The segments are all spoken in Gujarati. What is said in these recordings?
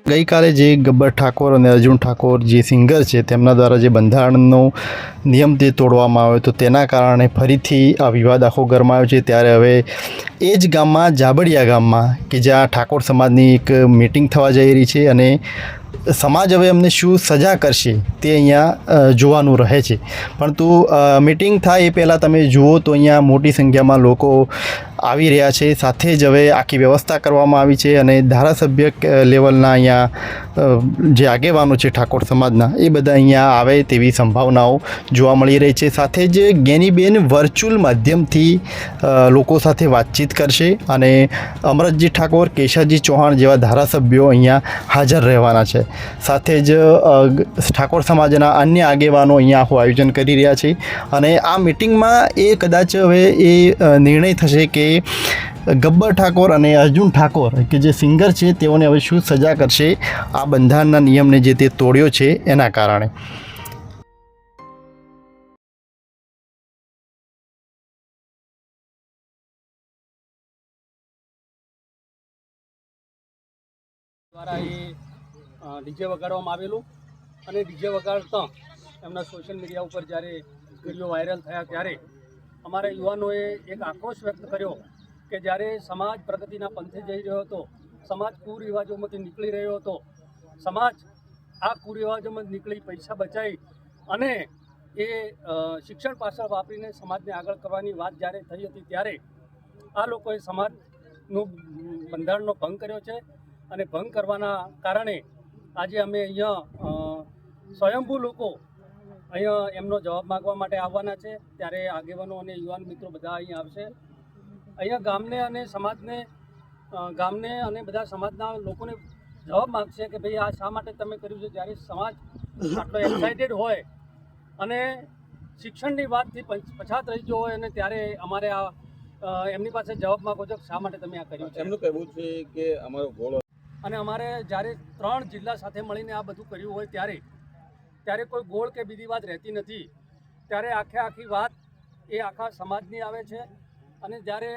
ગઈકાલે જે ગબ્બર ઠાકોર અને અર્જુન ઠાકોર જે સિંગર છે તેમના દ્વારા જે બંધારણનો નિયમ જે તોડવામાં આવ્યો તો તેના કારણે ફરીથી આ વિવાદ આખો ગરમાયો છે। ત્યારે હવે એ જ ગામમાં જાબડિયા ગામમાં કે જ્યાં ઠાકોર સમાજની એક મિટિંગ થવા જઈ રહી છે અને સમાજ હવે અમને શું સજા કરશે તે અહીંયા જોવાનું રહે છે। પરંતુ મિટિંગ થાય એ પહેલાં તમે જુઓ તો અહીંયા મોટી સંખ્યામાં લોકો આવી રહ્યા છે। સાથે જ હવે આખી વ્યવસ્થા કરવામાં આવી છે અને ધારાસભ્ય લેવલના અહીંયા જે આગેવાનો છે ઠાકોર સમાજના એ બધા અહીંયા આવે તેવી સંભાવનાઓ જોવા મળી રહી છે। સાથે જ ગેનીબેન વર્ચ્યુઅલ માધ્યમથી લોકો સાથે વાતચીત કરશે અને અમરતજી ઠાકોર, કેશવજી ચૌહાણ જેવા ધારાસભ્યો અહીંયા હાજર રહેવાના છે। સાથે જ ઠાકોર સમાજના અન્ય આગેવાનો અહીંયા આખું આયોજન કરી રહ્યા છે અને આ મિટિંગમાં એ કદાચ હવે એ નિર્ણય થશે કે ગબ્બર ઠાકોર અને અર્જુન ઠાકોર કે જે સિંગર છે તેઓને હવે શું સજા કરશે આ બંધારણના નિયમને જે તે તોડ્યો છે એના કારણે। દ્વારા એ ડીજે વગાડવામાં આવેલું અને ડીજે વગાડતા એમના સોશિયલ મીડિયા ઉપર જ્યારે વિડીયો વાયરલ થયા ત્યારે અમારા યુવાનોએ એક આક્રોશ વ્યક્ત કર્યો કે જ્યારે સમાજ પ્રગતિના પંથે જઈ રહ્યો હતો, સમાજ કુરિવાજોમાંથી નીકળી રહ્યો હતો, સમાજ આ કુરિવાજોમાં નીકળી પૈસા બચાવી અને એ શિક્ષણ પાછળ વાપરીને સમાજને આગળ કરવાની વાત જ્યારે થઈ હતી ત્યારે આ લોકોએ સમાજનું બંધારણનો ભંગ કર્યો છે અને ભંગ કરવાના કારણે આજે અમે અહીંયા સ્વયંભૂ લોકો અહીંયા એમનો જવાબ માગવા માટે આવવાના છે। ત્યારે આગેવાનો અને યુવાન મિત્રો બધા અહીંયા આવશે। અહીંયા ગામને અને બધા સમાજના લોકોને જવાબ માગશે કે ભાઈ આ શા માટે તમે કર્યું છે। જ્યારે સમાજ આટલો એક્સાઇટેડ હોય અને શિક્ષણની વાતથી પછાત રહી ગયો હોય અને ત્યારે અમારે આ એમની પાસે જવાબ માગો છો શા માટે તમે આ કર્યું છે। એમનું કહેવું છે કે અમારો ગોળ અને અમારે જ્યારે 3 જિલ્લા સાથે મળીને આ બધું કર્યું હોય ત્યારે કોઈ ગોળ કે બીજી વાત રહેતી નથી। ત્યારે આખી વાત એ આખા સમાજની આવે છે અને જ્યારે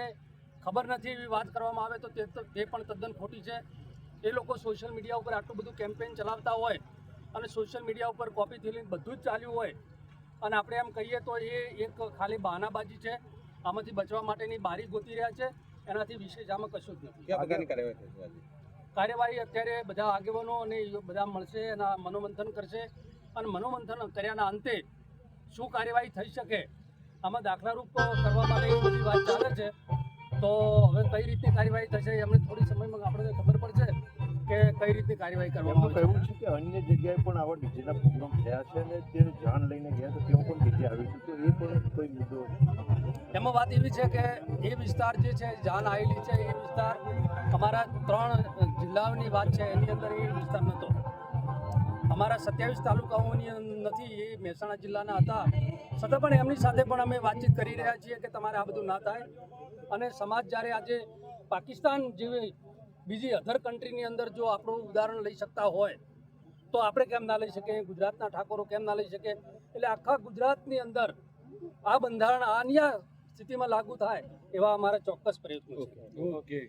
ખબર નથી એવી વાત કરવામાં આવે તો તે પણ તદ્દન ખોટી છે। એ લોકો સોશિયલ મીડિયા ઉપર આટલું બધું કેમ્પેઇન ચલાવતા હોય અને સોશિયલ મીડિયા ઉપર કોપી થયેલી બધું જ ચાલ્યું હોય અને આપણે એમ કહીએ તો એ એક ખાલી બહાનાબાજી છે। આમાંથી બચવા માટેની બારી ગોતી રહ્યા છે, એનાથી વિશેષ આમાં કશું જ નથી। કયા પ્રકારની કાર્યવાહી થશે? કાર્યવાહી અત્યારે બધા આગેવાનો અને બધા મળશે, એના મનોમંથન કરશે અને મનોમંથન કર્યાના અંતે શું કાર્યવાહી થઈ શકે આમાં દાખલારૂપ કરવા માટે એ બધી વાત ચાલે છે। તો હવે કઈ રીતની કાર્યવાહી થશે એમને થોડી સમયમાં આપણે ખબર પડશે કે કઈ રીતની કાર્યવાહી કરવામાં આવે છે। કે અન્ય જગ્યાએ પણ આવા ડીજેના પ્રોગ્રામ થયા છે અને તે જાણ લઈને ગયા તો તેઓ પણ ડીજે આવ્યું છે, તો એ પણ કોઈ મુદ્દો? એમાં વાત એવી છે કે એ વિસ્તાર જે છે જાન આવેલી છે એ વિસ્તાર અમારા 3 જિલ્લાઓની વાત છે એની અંદર એ વિસ્તાર નહોતો, અમારા 27 તાલુકાઓની નથી, એ મહેસાણા જિલ્લાના હતા। છતાં પણ એમની સાથે પણ અમે વાતચીત કરી રહ્યા છીએ કે તમારે આ બધું ના થાય અને સમાજ જ્યારે આજે પાકિસ્તાન જેવી બીજી અધર કન્ટ્રીની અંદર જો આપણું ઉદાહરણ લઈ શકતા હોય તો આપણે કેમ ના લઈ શકીએ, ગુજરાતના ઠાકોરો કેમ ના લઈ શકે। એટલે આખા ગુજરાતની અંદર આ બંધારણ અન્ય સ્થિતિમાં લાગુ થાય એવા અમારા ચોક્કસ પ્રયત્નો છે।